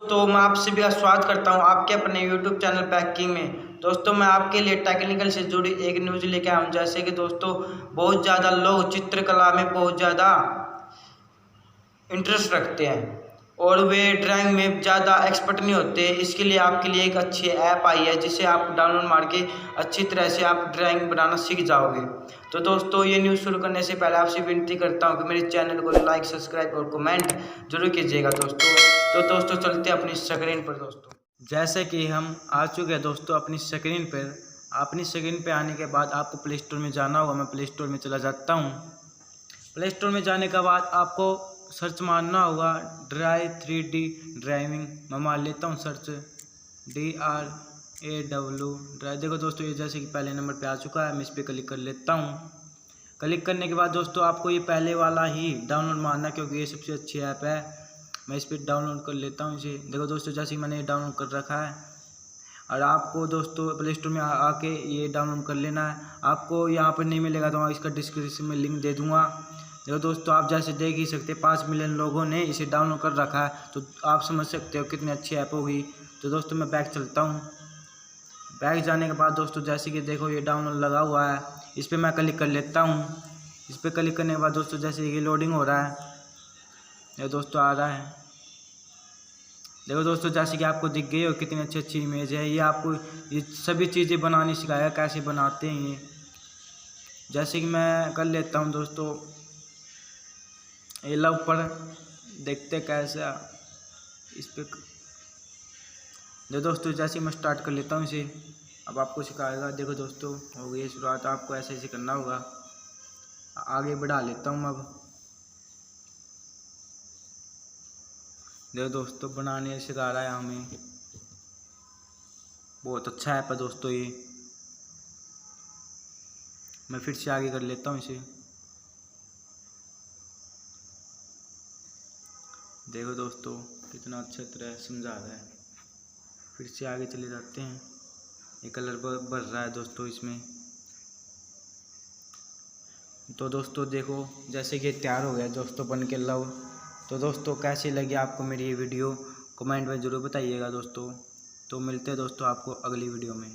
तो मैं आप सभी का स्वागत करता हूं आपके अपने YouTube चैनल पैकिंग में। दोस्तों मैं आपके लिए टेक्निकल से जुड़ी एक न्यूज़ लेके आया हूं। जैसे कि दोस्तों बहुत ज़्यादा लोग चित्रकला में बहुत ज़्यादा इंटरेस्ट रखते हैं और वे ड्राइंग में ज़्यादा एक्सपर्ट नहीं होते। इसके लिए आपके लिए एक अच्छी ऐप आई है जिसे आप डाउनलोड मार के अच्छी तरह से आप ड्राइंग बनाना सीख जाओगे। तो दोस्तों ये न्यूज़ शुरू करने से पहले आपसे विनती करता हूँ कि मेरे चैनल को लाइक, सब्सक्राइब और कमेंट जरूर कीजिएगा दोस्तों। तो दोस्तों चलते हैं अपनी स्क्रीन पर। दोस्तों जैसे कि हम आ चुके हैं दोस्तों अपनी स्क्रीन पर। अपनी स्क्रीन पर आने के बाद आपको प्ले स्टोर में जाना होगा। मैं प्ले स्टोर में चला जाता हूँ। प्ले स्टोर में जाने के बाद आपको सर्च मारना होगा ड्राई 3D ड्राइविंग। मैं मार लेता हूँ सर्च DRAW ड्राइव। देखो दोस्तों ये जैसे कि पहले नंबर पे आ चुका है। मैं इस पर क्लिक कर लेता हूँ। क्लिक करने के बाद दोस्तों आपको ये पहले वाला ही डाउनलोड मारना क्योंकि ये सबसे अच्छी ऐप है। मैं इस पर डाउनलोड कर लेता हूँ इसे। देखो दोस्तों जैसे कि मैंने ये डाउनलोड कर रखा है और आपको दोस्तों प्ले स्टोर में आके ये डाउनलोड कर लेना है। आपको यहाँ पर नहीं मिलेगा तो मैं इसका डिस्क्रिप्शन में लिंक दे दूँगा। देखो दोस्तों आप जैसे देख ही सकते 5 मिलियन लोगों ने इसे डाउनलोड कर रखा है, तो आप समझ सकते हो कितनी अच्छी ऐप होगी। तो दोस्तों मैं बैक चलता हूँ। बैक जाने के बाद दोस्तों जैसे कि देखो ये डाउनलोड लगा हुआ है, इस पर मैं क्लिक कर लेता हूँ। इस पर क्लिक करने के बाद दोस्तों जैसे ये लोडिंग हो रहा है, ये दोस्तों आ रहा है। देखो दोस्तों जैसे कि आपको दिख गई हो कितनी अच्छी अच्छी इमेज है। ये आपको ये सभी चीज़ें बनानी सिखाएगा, कैसे बनाते हैं ये। जैसे कि मैं कर लेता हूँ दोस्तों, ये लव पर देखते कैसा इस पर। जो दोस्तों जैसे मैं स्टार्ट कर लेता हूँ इसे, अब आपको सिखाएगा। देखो दोस्तों हो गई शुरुआत, आपको ऐसे ऐसे करना होगा। आगे बढ़ा लेता हूँ अब। देखो दोस्तों बनाने सिखा रहा है हमें, बहुत अच्छा ऐप है दोस्तों ये। मैं फिर से आगे कर लेता हूँ इसे। देखो दोस्तों कितना अच्छा तरह समझा रहा है। फिर से आगे चले जाते हैं। ये कलर बढ़ रहा है दोस्तों इसमें। तो दोस्तों देखो जैसे कि तैयार हो गया दोस्तों बन के लव। तो दोस्तों कैसी लगी आपको मेरी ये वीडियो कमेंट में ज़रूर बताइएगा दोस्तों। तो मिलते हैं दोस्तों आपको अगली वीडियो में।